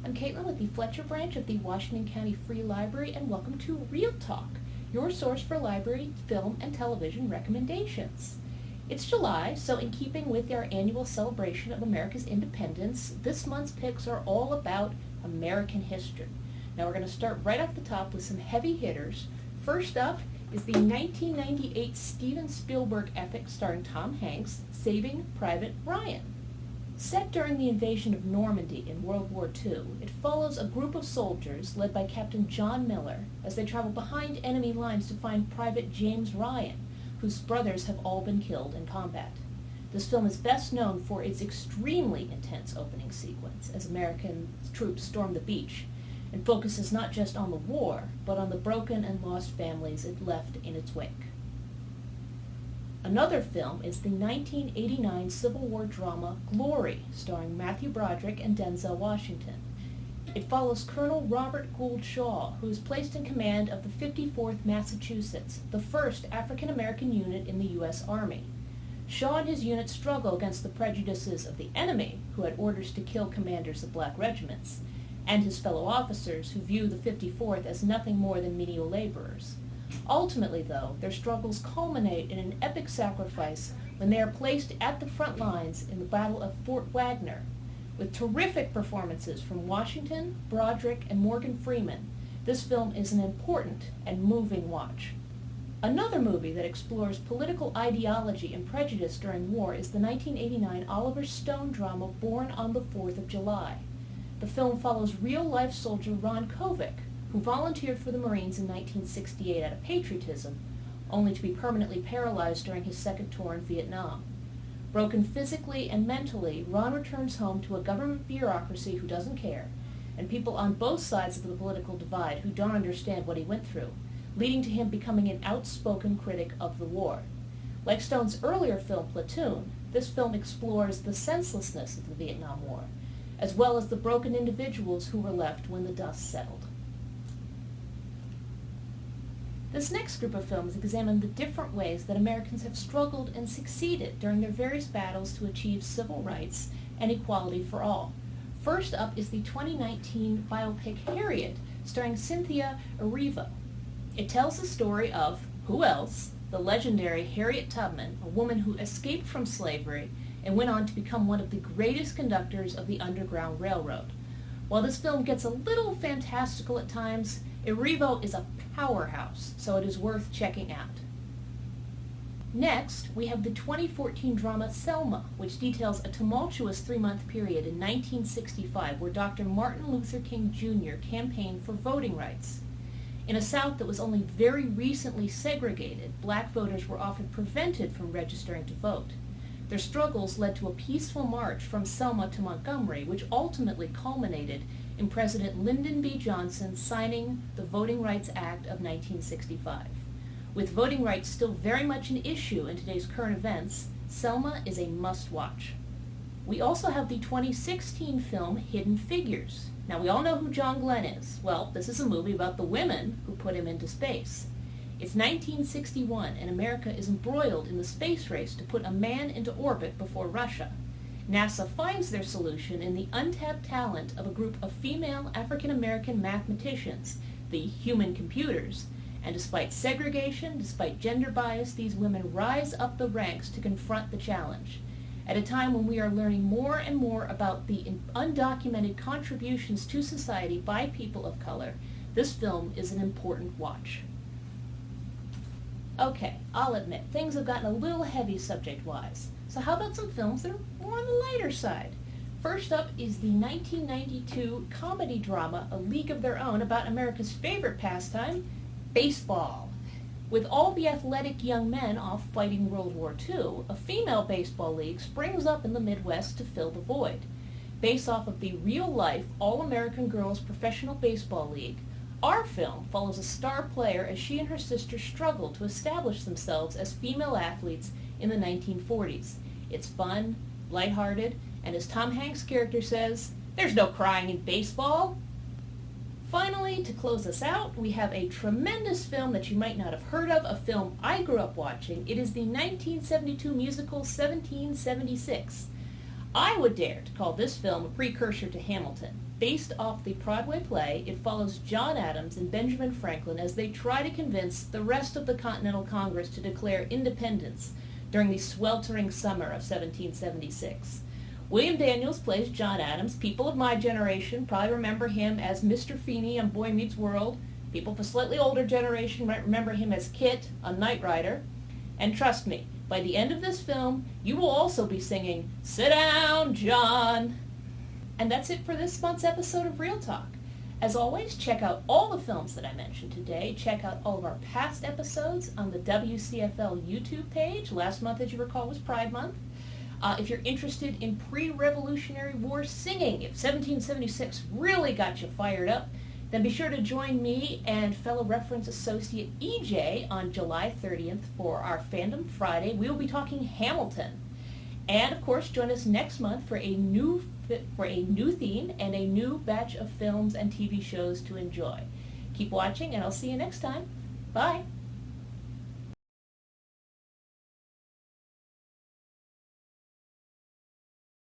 I'm Katelyn with the Fletcher Branch of the Washington County Free Library, and welcome to Real Talk, your source for library, film, and television recommendations. It's July, so in keeping with our annual celebration of America's independence, this month's picks are all about American history. Now we're going to start right off the top with some heavy hitters. First up is the 1998 Steven Spielberg epic starring Tom Hanks, Saving Private Ryan. Set during the invasion of Normandy in World War II, it follows a group of soldiers led by Captain John Miller as they travel behind enemy lines to find Private James Ryan, whose brothers have all been killed in combat. This film is best known for its extremely intense opening sequence as American troops storm the beach, and focuses not just on the war, but on the broken and lost families it left in its wake. Another film is the 1989 Civil War drama Glory, starring Matthew Broderick and Denzel Washington. It follows Colonel Robert Gould Shaw, who is placed in command of the 54th Massachusetts, the first African-American unit in the U.S. Army. Shaw and his unit struggle against the prejudices of the enemy, who had orders to kill commanders of black regiments, and his fellow officers, who view the 54th as nothing more than menial laborers. Ultimately, though, their struggles culminate in an epic sacrifice when they are placed at the front lines in the Battle of Fort Wagner. With terrific performances from Washington, Broderick, and Morgan Freeman, this film is an important and moving watch. Another movie that explores political ideology and prejudice during war is the 1989 Oliver Stone drama Born on the 4th of July. The film follows real-life soldier Ron Kovic, who volunteered for the Marines in 1968 out of patriotism, only to be permanently paralyzed during his second tour in Vietnam. Broken physically and mentally, Ron returns home to a government bureaucracy who doesn't care, and people on both sides of the political divide who don't understand what he went through, leading to him becoming an outspoken critic of the war. Like Stone's earlier film Platoon, this film explores the senselessness of the Vietnam War, as well as the broken individuals who were left when the dust settled. This next group of films examine the different ways that Americans have struggled and succeeded during their various battles to achieve civil rights and equality for all. First up is the 2019 biopic Harriet, starring Cynthia Erivo. It tells the story of, who else, the legendary Harriet Tubman, a woman who escaped from slavery and went on to become one of the greatest conductors of the Underground Railroad. While this film gets a little fantastical at times, Erivo is a powerhouse, so it is worth checking out. Next, we have the 2014 drama Selma, which details a tumultuous 3-month period in 1965 where Dr. Martin Luther King Jr. campaigned for voting rights. In a South that was only very recently segregated, black voters were often prevented from registering to vote. Their struggles led to a peaceful march from Selma to Montgomery, which ultimately culminated in President Lyndon B. Johnson signing the Voting Rights Act of 1965. With voting rights still very much an issue in today's current events, Selma is a must-watch. We also have the 2016 film Hidden Figures. Now, we all know who John Glenn is. Well, this is a movie about the women who put him into space. It's 1961, and America is embroiled in the space race to put a man into orbit before Russia. NASA finds their solution in the untapped talent of a group of female African-American mathematicians, the human computers, and despite segregation, despite gender bias, these women rise up the ranks to confront the challenge. At a time when we are learning more and more about the undocumented contributions to society by people of color, this film is an important watch. Okay, I'll admit, things have gotten a little heavy subject-wise. So how about some films that are more on the lighter side? First up is the 1992 comedy drama A League of Their Own about America's favorite pastime, baseball. With all the athletic young men off fighting World War II, a female baseball league springs up in the Midwest to fill the void. Based off of the real-life All-American Girls Professional Baseball League, our film follows a star player as she and her sister struggle to establish themselves as female athletes in the 1940s. It's fun, lighthearted, and as Tom Hanks' character says, there's no crying in baseball. Finally, to close us out, we have a tremendous film that you might not have heard of, a film I grew up watching. It is the 1972 musical 1776. I would dare to call this film a precursor to Hamilton. Based off the Broadway play, it follows John Adams and Benjamin Franklin as they try to convince the rest of the Continental Congress to declare independence during the sweltering summer of 1776. William Daniels plays John Adams. People of my generation probably remember him as Mr. Feeney on Boy Meets World. People of a slightly older generation might remember him as Kit on Knight Rider. And trust me, by the end of this film, you will also be singing, "Sit down, John." And that's it for this month's episode of Real Talk. As always, check out all the films that I mentioned today. Check out all of our past episodes on the WCFL YouTube page. Last month, as you recall, was Pride Month. If you're interested in pre-Revolutionary War singing, if 1776 really got you fired up, then be sure to join me and fellow reference associate EJ on July 30th for our Fandom Friday. We will be talking Hamilton. And of course, join us next month for a new theme and a new batch of films and TV shows to enjoy. Keep watching, and I'll see you next time. Bye.